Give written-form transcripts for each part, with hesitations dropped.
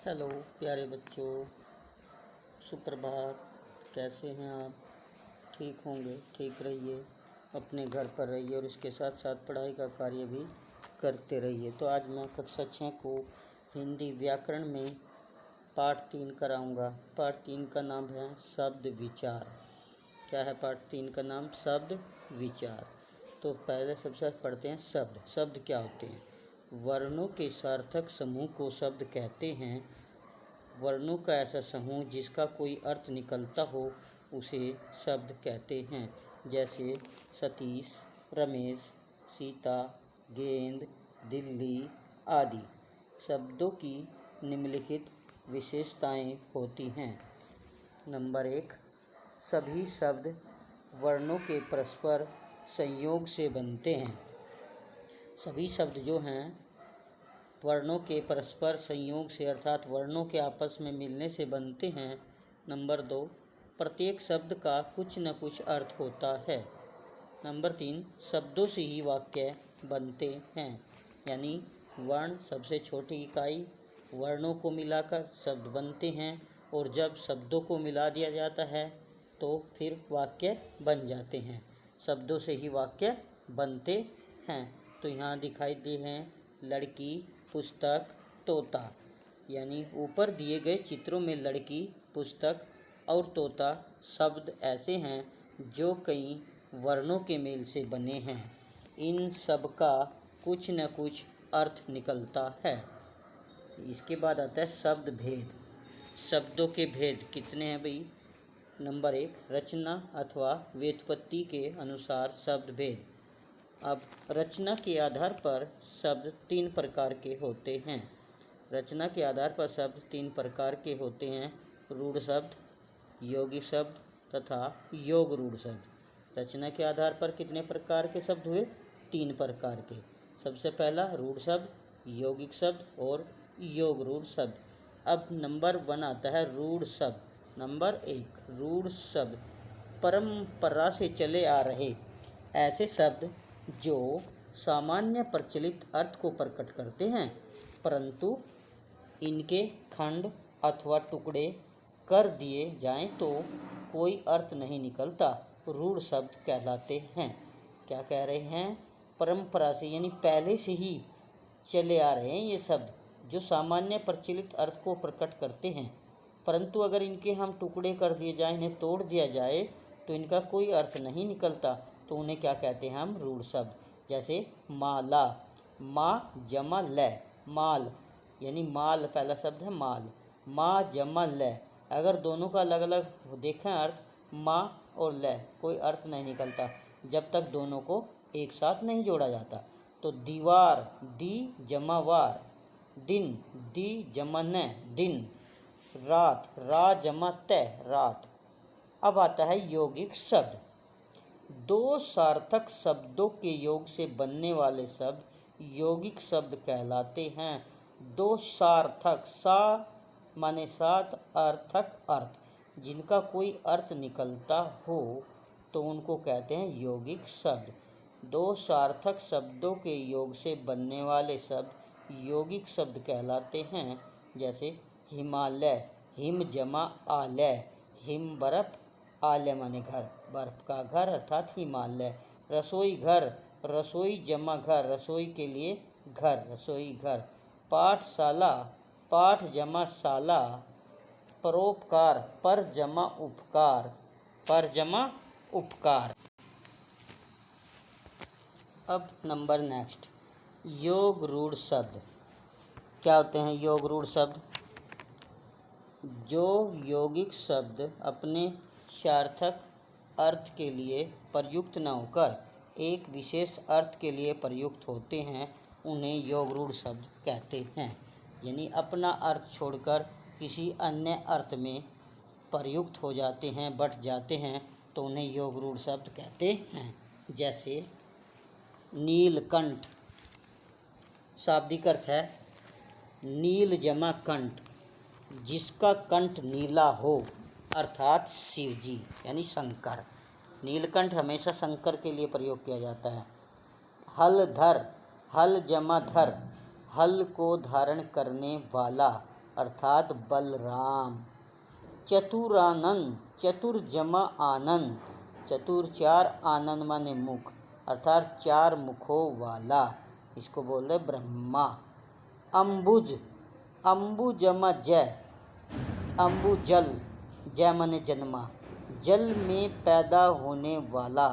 Hello प्यारे बच्चों, सुप्रभात। कैसे हैं आप? ठीक होंगे, ठीक रहिए, अपने घर पर रहिए और इसके साथ साथ पढ़ाई का कार्य भी करते रहिए। तो आज मैं कक्षा 6 को हिंदी व्याकरण में पाठ 3 कराऊंगा। पाठ 3 का नाम है शब्द विचार। क्या है पाठ 3 का नाम? शब्द विचार। तो पहले सबसे पढ़ते हैं शब्द। शब्द क्या होते हैं? वर्णों के सार्थक समूह को शब्द कहते हैं। वर्णों का ऐसा समूह जिसका कोई अर्थ निकलता हो उसे शब्द कहते हैं। जैसे सतीश, रमेश, सीता, गेंद, दिल्ली आदि। शब्दों की निम्नलिखित विशेषताएं होती हैं। नंबर 1, सभी शब्द वर्णों के परस्पर संयोग से बनते हैं। सभी शब्द जो हैं वर्णों के परस्पर संयोग से अर्थात वर्णों के आपस में मिलने से बनते हैं। नंबर 2, प्रत्येक शब्द का कुछ न कुछ अर्थ होता है। नंबर 3, शब्दों से ही वाक्य बनते हैं। यानी वर्ण सबसे छोटी इकाई, वर्णों को मिलाकर शब्द बनते हैं और जब शब्दों को मिला दिया जाता है तो फिर वाक्य बन जाते हैं। शब्दों से ही वाक्य बनते हैं। तो यहाँ दिखाई दे हैं लड़की, पुस्तक, तोता। यानी ऊपर दिए गए चित्रों में लड़की, पुस्तक और तोता शब्द ऐसे हैं जो कई वर्णों के मेल से बने हैं। इन सब का कुछ न कुछ अर्थ निकलता है। इसके बाद आता है शब्द भेद। शब्दों के भेद कितने हैं भाई? नंबर 1, रचना अथवा व्युत्पत्ति के अनुसार शब्द भेद। अब रचना के आधार पर शब्द 3 प्रकार के होते हैं। रचना के आधार पर शब्द 3 प्रकार के होते हैं: रूढ़ शब्द, यौगिक शब्द तथा योग रूढ़ शब्द। रचना के आधार पर कितने प्रकार के शब्द हुए? 3 प्रकार के। सबसे पहला रूढ़ शब्द, यौगिक शब्द और योग रूढ़ शब्द। अब नंबर 1 आता है रूढ़ शब्द। नंबर 1, रूढ़ शब्द परंपरा से चले आ रहे ऐसे शब्द जो सामान्य प्रचलित अर्थ को प्रकट करते हैं परंतु इनके खंड अथवा टुकड़े कर दिए जाएं तो कोई अर्थ नहीं निकलता, रूढ़ शब्द कहलाते हैं। क्या कह रहे हैं? परंपरा से यानी पहले से ही चले आ रहे हैं ये शब्द जो सामान्य प्रचलित अर्थ को प्रकट करते हैं परंतु अगर इनके हम टुकड़े कर दिए जाएं, इन्हें तोड़ दिया जाए तो इनका कोई अर्थ नहीं निकलता, तो उन्हें क्या कहते हैं हम? रूढ़ शब्द। जैसे माला, माँ जमा ल, माल यानी माल पहला शब्द है माल। माँ जमा ल, अगर दोनों का अलग अलग देखें अर्थ, माँ और ल, कोई अर्थ नहीं निकलता जब तक दोनों को एक साथ नहीं जोड़ा जाता। तो दीवार, दी जमा वार, दिन, दी जमा न, दिन, रात, रा जमा त, रात। अब आता है यौगिक शब्द। 2 सार्थक शब्दों के योग से बनने वाले शब्द यौगिक शब्द कहलाते हैं। 2 सार्थक, सा माने साथ, अर्थक अर्थ, जिनका कोई अर्थ निकलता हो तो उनको कहते हैं यौगिक शब्द। 2 सार्थक शब्दों के योग से बनने वाले शब्द यौगिक शब्द कहलाते हैं। जैसे हिमालय, हिम जमा आलय, हिम बर्फ, आलय माने घर, बर्फ का घर अर्थात हिमालय। रसोई घर, रसोई जमा घर, रसोई के लिए घर, रसोई घर। पाठशाला, पाठ जमा शाला। परोपकार, पर जमा उपकार, पर जमा उपकार। अब नंबर नेक्स्ट, योग रूढ़ शब्द। क्या होते हैं योग रूढ़ शब्द? जो यौगिक शब्द अपने सार्थक अर्थ के लिए प्रयुक्त न होकर एक विशेष अर्थ के लिए प्रयुक्त होते हैं उन्हें योग रूढ़ शब्द कहते हैं। यानी अपना अर्थ छोड़कर किसी अन्य अर्थ में प्रयुक्त हो जाते हैं, बट जाते हैं, तो उन्हें योग रूढ़ शब्द कहते हैं। जैसे नीलकंठ, शाब्दिक अर्थ है नील जमा कंठ, जिसका कंठ नीला हो अर्थात शिव जी यानी शंकर। नीलकंठ हमेशा शंकर के लिए प्रयोग किया जाता है। हल धर, हल जमा धर, हल को धारण करने वाला, अर्थात बलराम। चतुरानन, चतुर जमा आनन, चतुर चार, आनन माने मुख, अर्थात चार मुखों वाला, इसको बोल रहे ब्रह्मा। अम्बुज, अम्बु जमा जय, अम्बु जल, जय माने जन्मा, जल में पैदा होने वाला,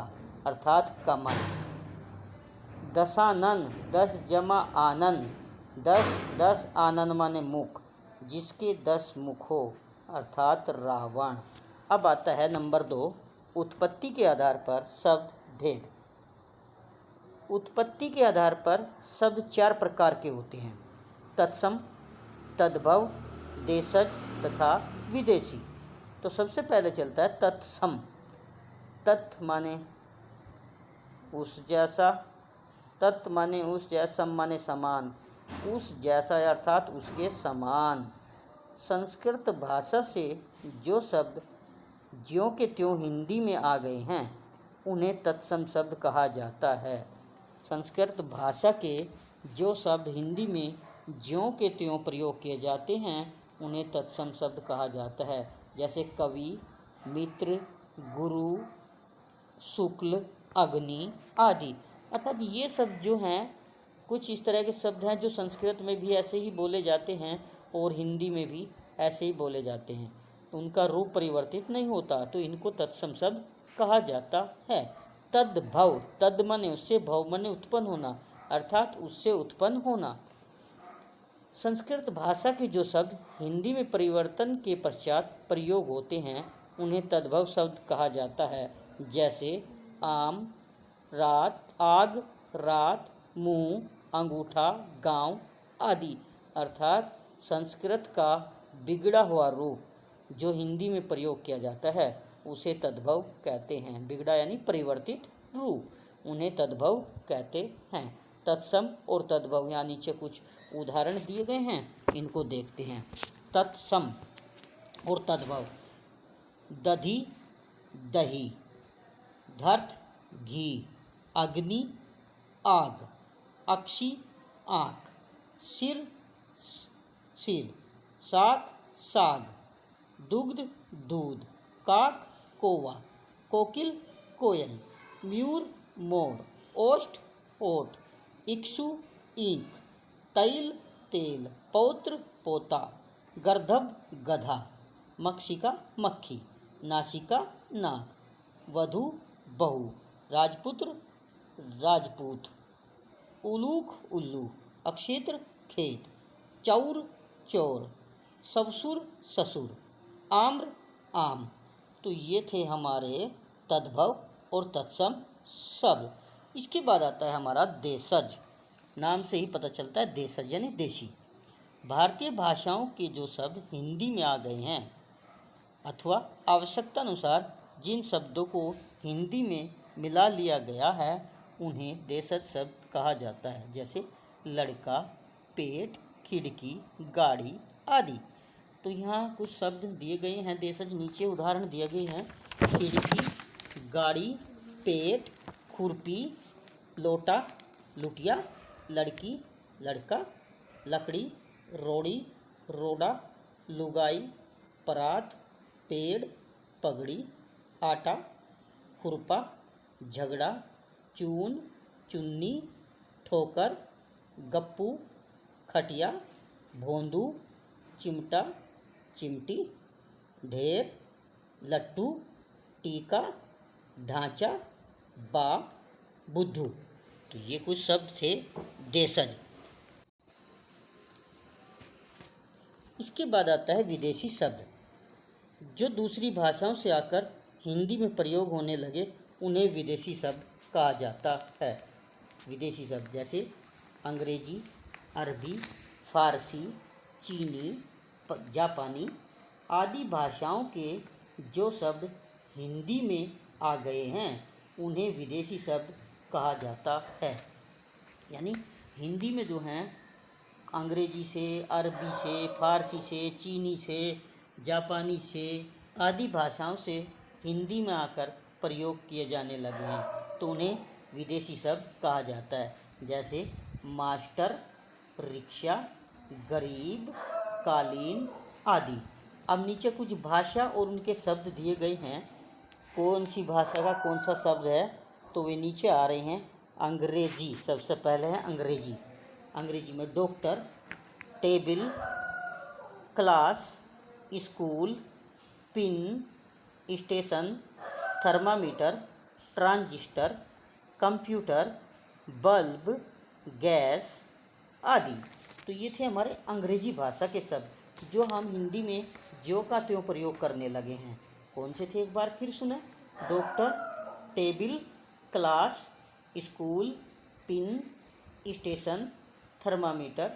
अर्थात कमल। दशानन, दस जमा आनन, दस आनन माने मुख, जिसके 10 मुख हो, अर्थात रावण। अब आता है नंबर 2, उत्पत्ति के आधार पर शब्द भेद। उत्पत्ति के आधार पर शब्द 4 प्रकार के होते हैं: तत्सम, तद्भव, देशज तथा विदेशी। तो सबसे पहले चलता है तत्सम। तत् माने उस जैसा, तत् माने उस जैसा, सम माने समान, उस जैसा अर्थात उसके समान। संस्कृत भाषा से जो शब्द ज्यों के त्यों हिंदी में आ गए हैं उन्हें तत्सम शब्द कहा जाता है। संस्कृत भाषा के जो शब्द हिंदी में ज्यों के त्यों प्रयोग किए जाते हैं उन्हें तत्सम शब्द कहा जाता है। जैसे कवि, मित्र, गुरु, शुक्ल, अग्नि आदि। अर्थात ये शब्द जो हैं कुछ इस तरह के शब्द हैं जो संस्कृत में भी ऐसे ही बोले जाते हैं और हिंदी में भी ऐसे ही बोले जाते हैं, उनका रूप परिवर्तित नहीं होता, तो इनको तत्सम शब्द कहा जाता है। तद्भव, तद माने उससे, भव माने उत्पन्न होना, अर्थात उससे उत्पन्न होना। संस्कृत भाषा के जो शब्द हिंदी में परिवर्तन के पश्चात प्रयोग होते हैं उन्हें तद्भव शब्द कहा जाता है। जैसे आम, रात, आग, रात, मुंह, अंगूठा, गांव आदि। अर्थात संस्कृत का बिगड़ा हुआ रूप जो हिंदी में प्रयोग किया जाता है उसे तद्भव कहते हैं। बिगड़ा यानी परिवर्तित रूप, उन्हें तद्भव कहते हैं। तत्सम और तद्भव यहाँ नीचे कुछ उदाहरण दिए गए हैं, इनको देखते हैं। तत्सम और तद्भव: दधि दही, धर्त घी, अग्नि आग, अक्षी आँख, सिर सिर, शाक साग, दुग्ध दूध, काक कौवा, कोकिल कोयल, मयूर मोर, ओष्ठ ओट, इक्षु ईंख, तैल तेल, पौत्र पोता, गर्दभ गधा, मक्षिका मक्खी, नासिका नाक, वधू बहू, राजपुत्र राजपूत, उलूख उल्लू, अक्षेत्र खेत, चौर चोर, ससुर ससुर, आम्र आम। तो ये थे हमारे तद्भव और तत्सम शब्द। इसके बाद आता है हमारा देशज। नाम से ही पता चलता है देशज यानी देशी। भारतीय भाषाओं के जो शब्द हिंदी में आ गए हैं अथवा आवश्यकता अनुसार जिन शब्दों को हिंदी में मिला लिया गया है उन्हें देशज शब्द कहा जाता है। जैसे लड़का, पेट, खिड़की, गाड़ी आदि। तो यहाँ कुछ शब्द दिए गए हैं देशज, नीचे उदाहरण दिए गए हैं। खिड़की, गाड़ी, पेट, खुरपी, लोटा लुटिया, लड़की लड़का, लकड़ी रोड़ी रोड़ा, लुगाई परात, पेड़ पगड़ी, आटा खुरपा, झगड़ा, चून चुन्नी, ठोकर, गप्पू, खटिया, भोंदू, चिमटा चिमटी, ढेर, लट्टू, टीका, ढांचा, बाप, बुद्धू। तो ये कुछ शब्द थे देशज। इसके बाद आता है विदेशी शब्द, जो दूसरी भाषाओं से आकर हिंदी में प्रयोग होने लगे उन्हें विदेशी शब्द कहा जाता है। विदेशी शब्द जैसे अंग्रेजी, अरबी, फारसी, चीनी, जापानी आदि भाषाओं के जो शब्द हिंदी में आ गए हैं उन्हें विदेशी शब्द कहा जाता है। यानी हिंदी में जो हैं अंग्रेजी से, अरबी से, फारसी से, चीनी से, जापानी से आदि भाषाओं से हिंदी में आकर प्रयोग किए जाने लगे हैं तो उन्हें विदेशी शब्द कहा जाता है। जैसे मास्टर, रिक्शा, गरीब, कालीन आदि। अब नीचे कुछ भाषा और उनके शब्द दिए गए हैं। कौन सी भाषा का कौन सा शब्द है तो वे नीचे आ रहे हैं। अंग्रेजी सबसे पहले है अंग्रेजी। अंग्रेजी में doctor, table, class, school, pin, station, thermometer, transistor, computer, bulb, gas आदि। तो ये थे हमारे अंग्रेजी भाषा के शब्द जो हम हिंदी में ज्यों का त्यों प्रयोग करने लगे हैं। कौन से थे एक बार फिर सुने। Doctor, table, class, school, pin, station, thermometer,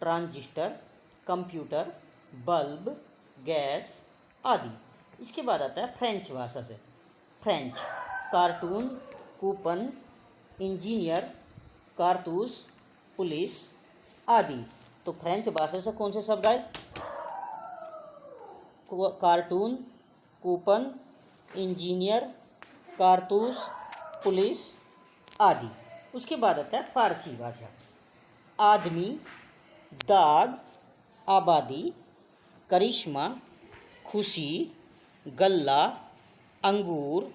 transistor, computer, bulb, gas आदि। इसके बाद आता है फ्रेंच भाषा से। फ्रेंच, कार्टून, कूपन, इंजीनियर, कारतूस, पुलिस आदि। तो फ्रेंच भाषा से कौन से शब्द आए। कार्टून, कूपन, इंजीनियर, कारतूस, पुलिस आदि। उसके बाद आता है फारसी भाषा। आदमी, दाग, आबादी, करिश्मा, खुशी, गल्ला, अंगूर,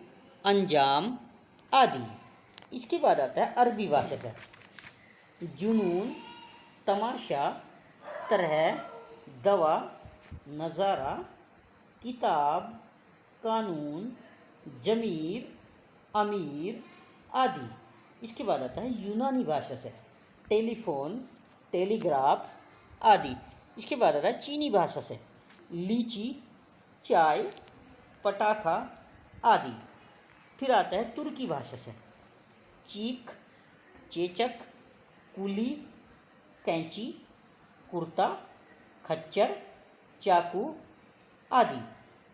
अंजाम आदि। इसके बाद आता है अरबी भाषा से। जुनून, तमाशा, तरह, दवा, नज़ारा, किताब, कानून, जमीर, अमीर आदि। इसके बाद आता है यूनानी भाषा से। टेलीफोन, टेलीग्राफ आदि। इसके बाद आता है चीनी भाषा से। लीची, चाय, पटाखा आदि। फिर आता है तुर्की भाषा से। चीख, चेचक, कुली, कैंची, कुर्ता, खच्चर, चाकू आदि।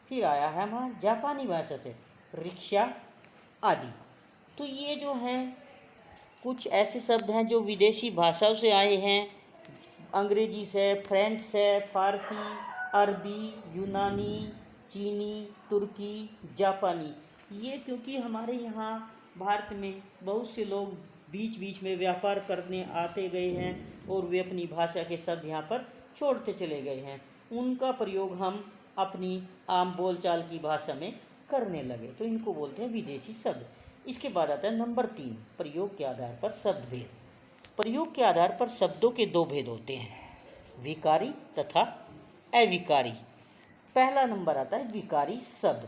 फिर आया है हमारा जापानी भाषा से। रिक्शा आदि। तो ये जो है कुछ ऐसे शब्द हैं जो विदेशी भाषाओं से आए हैं। अंग्रेजी से, फ्रेंच से, फारसी, अरबी, यूनानी, चीनी, तुर्की, जापानी। ये क्योंकि हमारे यहाँ भारत में बहुत से लोग बीच बीच में व्यापार करने आते गए हैं और वे अपनी भाषा के शब्द यहाँ पर छोड़ते चले गए हैं। उनका प्रयोग हम अपनी आम बोलचाल की भाषा में करने लगे, तो इनको बोलते हैं विदेशी शब्द। इसके बाद आता है नंबर 3, प्रयोग के आधार पर शब्द भेद। प्रयोग के आधार पर शब्दों के दो भेद होते हैं, विकारी तथा अविकारी। पहला नंबर आता है विकारी शब्द।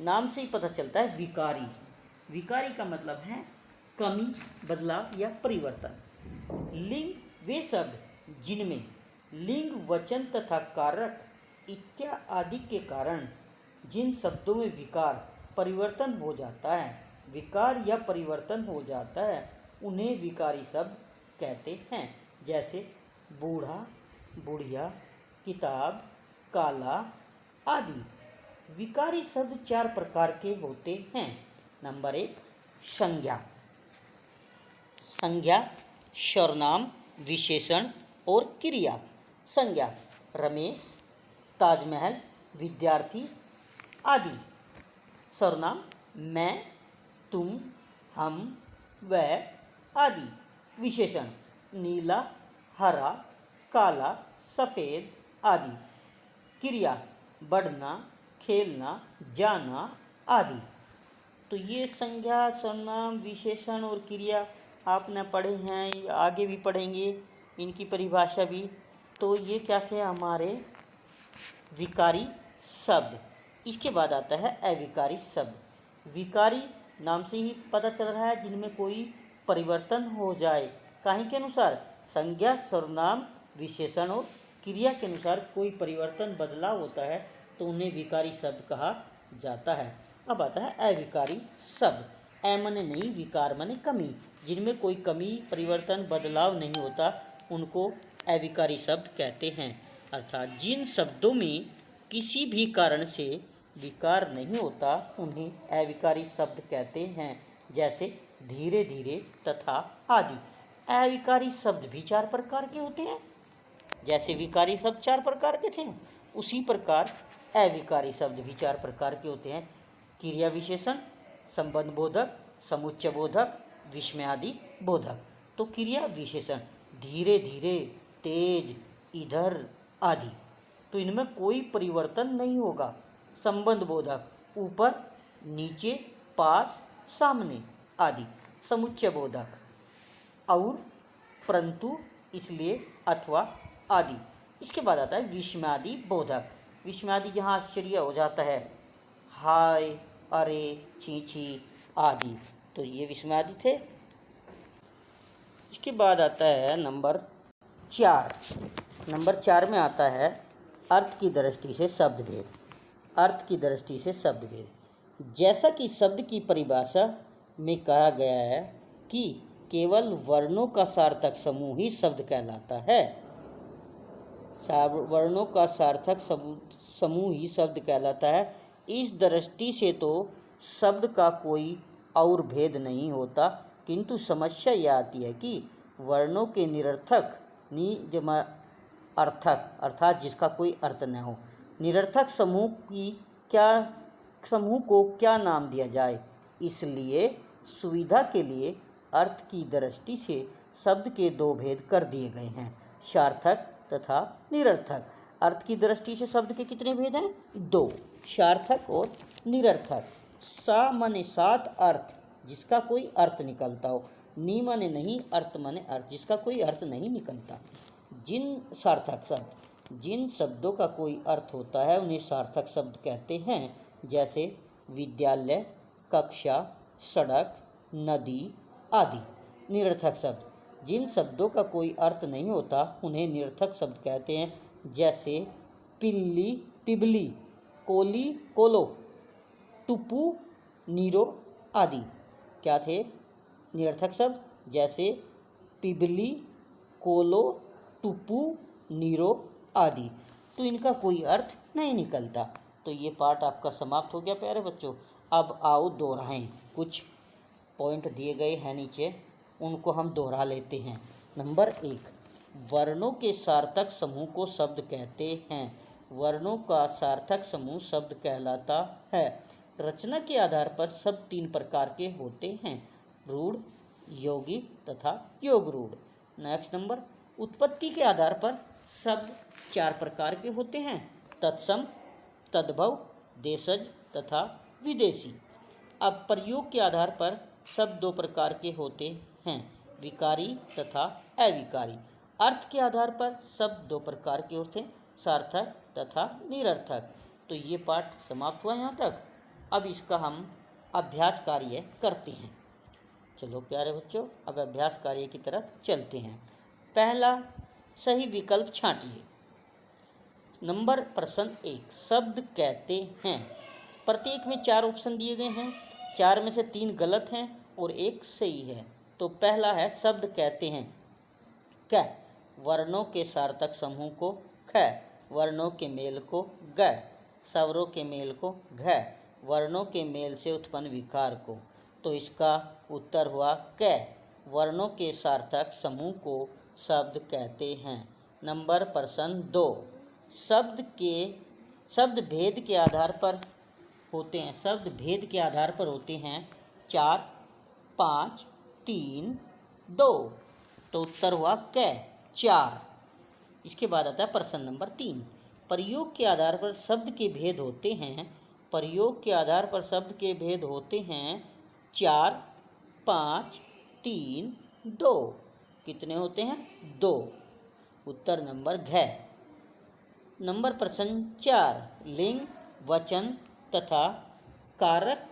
नाम से ही पता चलता है विकारी। विकारी का मतलब है कमी, बदलाव या परिवर्तन। लिंग वे शब्द जिनमें लिंग, वचन तथा कारक इत्यादि के कारण जिन शब्दों में विकार, परिवर्तन हो जाता है, विकार या परिवर्तन हो जाता है, उन्हें विकारी शब्द कहते हैं। जैसे बूढ़ा, बुढ़िया, किताब, काला आदि। विकारी शब्द 4 प्रकार के होते हैं। नंबर 1, संज्ञा। संज्ञा सर्वनाम, विशेषण और क्रिया। संज्ञा रमेश, ताजमहल, विद्यार्थी आदि। सर्वनाम मैं, तुम, हम, वह आदि। विशेषण नीला, हरा, काला, सफ़ेद आदि। क्रिया बढ़ना, खेलना, जाना आदि। तो ये संज्ञा, सर्वनाम, विशेषण और क्रिया आपने पढ़े हैं, आगे भी पढ़ेंगे इनकी परिभाषा भी। तो ये क्या थे हमारे विकारी शब्द। इसके बाद आता है अविकारी शब्द। विकारी नाम से ही पता चल रहा है जिनमें कोई परिवर्तन हो जाए, काहे के अनुसार, संज्ञा, सर्वनाम, विशेषण और क्रिया के अनुसार कोई परिवर्तन, बदलाव होता है तो उन्हें विकारी शब्द कहा जाता है। अब आता है अविकारी शब्द। अ माने नहीं, विकार माने कमी। जिनमें कोई कमी, परिवर्तन, बदलाव नहीं होता उनको अविकारी शब्द कहते हैं। अर्थात जिन शब्दों में किसी भी कारण से विकार नहीं होता उन्हें अविकारी शब्द कहते हैं। जैसे धीरे धीरे तथा आदि। अविकारी शब्द भी 4 प्रकार के होते हैं। जैसे विकारी शब्द 4 प्रकार के थे, उसी प्रकार अविकारी शब्द भी 4 प्रकार के होते हैं। क्रिया विशेषण, संबंध बोधक, समुच्चय बोधक, विस्मयादि बोधक। तो क्रिया विशेषण धीरे धीरे, तेज, इधर आदि। तो इनमें कोई परिवर्तन नहीं होगा। संबंध बोधक ऊपर, नीचे, पास, सामने आदि। समुच्चय बोधक और, परंतु, इसलिए, अथवा आदि। इसके बाद आता है विस्मयादि बोधक। विस्मयादि जहाँ आश्चर्य हो जाता है, हाय, अरे, छी छी आदि, तो ये विस्मयादि थे। इसके बाद आता है नंबर 4। नंबर 4 में आता है अर्थ की दृष्टि से शब्द भेद। अर्थ की दृष्टि से शब्द भेद। जैसा कि शब्द की परिभाषा में कहा गया है कि केवल वर्णों का सार्थक समूह ही शब्द कहलाता है। वर्णों का सार्थक समूह ही शब्द कहलाता है। इस दृष्टि से तो शब्द का कोई और भेद नहीं होता, किंतु समस्या यह आती है कि वर्णों के निरर्थक जमा अर्थक अर्थात जिसका कोई अर्थ न हो, निरर्थक समूह को क्या नाम दिया जाए। इसलिए सुविधा के लिए अर्थ की दृष्टि से शब्द के 2 भेद कर दिए गए हैं, सार्थक तथा निरर्थक। अर्थ की दृष्टि से शब्द के कितने भेद हैं? 2, सार्थक और निरर्थक। सा माने सात अर्थ जिसका कोई अर्थ निकलता हो, नी माने नहीं, अर्थ माने अर्थ जिसका कोई अर्थ नहीं निकलता। जिन शब्दों का कोई अर्थ होता है उन्हें सार्थक शब्द कहते हैं, जैसे विद्यालय, कक्षा, सड़क, नदी आदि। निरर्थक शब्द जिन शब्दों का कोई अर्थ नहीं होता उन्हें निरर्थक शब्द कहते हैं, जैसे पिल्ली, पिबली, कोली, कोलो, टुप्पू, नीरो आदि। क्या थे निरर्थक शब्द? जैसे पिबली, कोलो, टुप्पू, नीरो आदि। तो इनका कोई अर्थ नहीं निकलता। तो ये पार्ट आपका समाप्त हो गया प्यारे बच्चों। अब आओ दोहराएं। कुछ पॉइंट दिए गए हैं नीचे, उनको हम दोहरा लेते हैं। नंबर 1, वर्णों के सार्थक समूह को शब्द कहते हैं। वर्णों का सार्थक समूह शब्द कहलाता है। रचना के आधार पर शब्द 3 प्रकार के होते हैं, रूढ़, यौगिक तथा योग रूढ़। नेक्स्ट नंबर, उत्पत्ति के आधार पर शब्द 4 प्रकार के होते हैं, तत्सम, तद्भव, देशज तथा विदेशी। अब प्रयोग के आधार पर शब्द 2 प्रकार के होते हैं, विकारी तथा अविकारी। अर्थ के आधार पर शब्द 2 प्रकार के होते हैं, सार्थक तथा निरर्थक। तो ये पाठ समाप्त हुआ यहाँ तक। अब इसका हम अभ्यास कार्य करते हैं। चलो प्यारे बच्चों, अब अभ्यास कार्य की तरफ चलते हैं। पहला, सही विकल्प छांटिए। नंबर प्रश्न 1, शब्द कहते हैं। प्रत्येक में 4 ऑप्शन दिए गए हैं, 4 में से 3 गलत हैं और 1 सही है। तो पहला है शब्द कहते हैं। क, वर्णों के सार्थक समूह को, ख, वर्णों के मेल को, ग, स्वरों के मेल को, घ, वर्णों के मेल से उत्पन्न विकार को। तो इसका उत्तर हुआ क, वर्णों के सार्थक समूह को शब्द कहते हैं। नंबर प्रश्न 2, शब्द भेद के आधार पर होते हैं। शब्द भेद के आधार पर होते हैं 4, 5, 3, 2। तो उत्तर हुआ क, 4। इसके बाद आता है प्रश्न नंबर 3, प्रयोग के आधार पर शब्द के भेद होते हैं। प्रयोग के आधार पर शब्द के भेद होते हैं 4, 5, 3, 2। कितने होते हैं? 2। उत्तर नंबर घ। नंबर प्रश्न 4, लिंग, वचन तथा कारक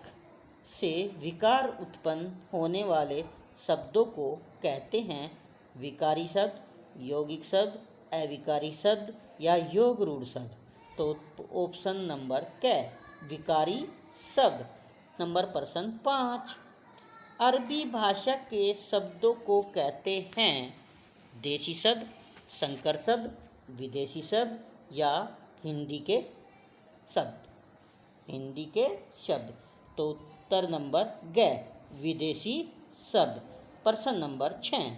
से विकार उत्पन्न होने वाले शब्दों को कहते हैं विकारी शब्द, यौगिक शब्द, अविकारी शब्द या योग रूढ़ शब्द। तो ऑप्शन नंबर क, विकारी शब्द। नंबर प्रश्न 5, अरबी भाषा के शब्दों को कहते हैं देशी शब्द, संकर शब्द, विदेशी शब्द या हिंदी के शब्द। तो उत्तर नंबर ग, विदेशी शब्द। प्रश्न नंबर 6,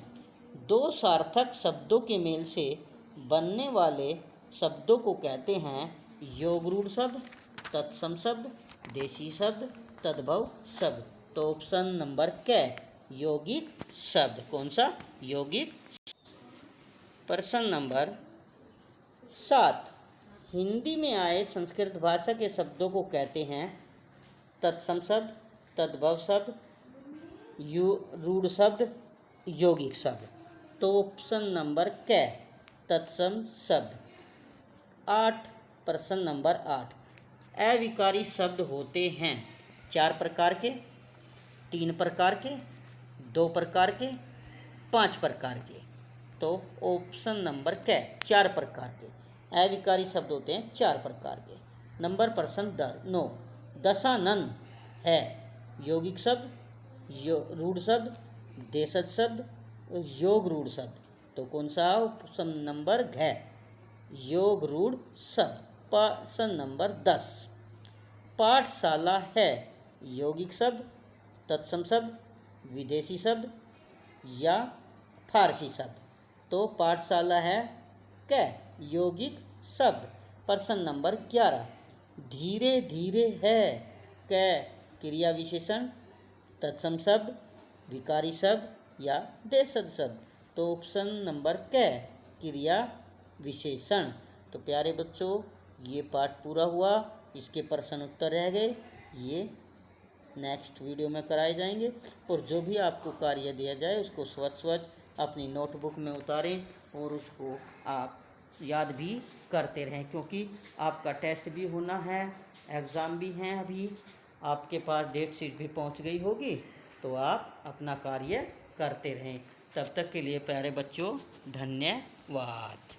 2 सार्थक शब्दों के मेल से बनने वाले शब्दों को कहते हैं योग रूढ़ शब्द, तत्सम शब्द, देशी शब्द, तद्भव शब्द। तो ऑप्शन नंबर क, यौगिक शब्द। कौन सा? यौगिक। प्रश्न नंबर 7, हिंदी में आए संस्कृत भाषा के शब्दों को कहते हैं तत्सम शब्द, तद्भव शब्द, रूढ़ शब्द, यौगिक शब्द। तो ऑप्शन नंबर क तत्सम शब्द। 8 प्रश्न नंबर 8। अविकारी शब्द होते हैं 4 प्रकार के, 3 प्रकार के, 2 प्रकार के, 5 प्रकार के। तो ऑप्शन नंबर क 4 प्रकार के अविकारी शब्द होते हैं 4 प्रकार के। नंबर प्रश्न 9। दशानन है यौगिक शब्द, रूढ़ शब्द, देशज शब्द, योग रूढ़ शब्द। तो कौन सा? ऑप्शन नंबर घ योग रूढ़ शब्द। प्रश्न नंबर 10। पाठशाला है यौगिक शब्द, तत्सम शब्द, विदेशी शब्द या फारसी शब्द। तो पाठशाला है क यौगिक शब्द। प्रश्न नंबर 11। धीरे धीरे है क क्रिया विशेषण, तत्सम शब्द, विकारी शब्द या देशज शब्द। तो ऑप्शन नंबर क क्रिया विशेषण। तो प्यारे बच्चों, ये पाठ पूरा हुआ। इसके प्रश्न उत्तर रह गए, ये नेक्स्ट वीडियो में कराए जाएंगे। और जो भी आपको कार्य दिया जाए उसको स्वच्छ अपनी नोटबुक में उतारें और उसको आप याद भी करते रहें, क्योंकि आपका टेस्ट भी होना है, एग्ज़ाम भी हैं, अभी आपके पास डेट शीट भी पहुंच गई होगी। तो आप अपना कार्य करते रहें। तब तक के लिए प्यारे बच्चों, धन्यवाद।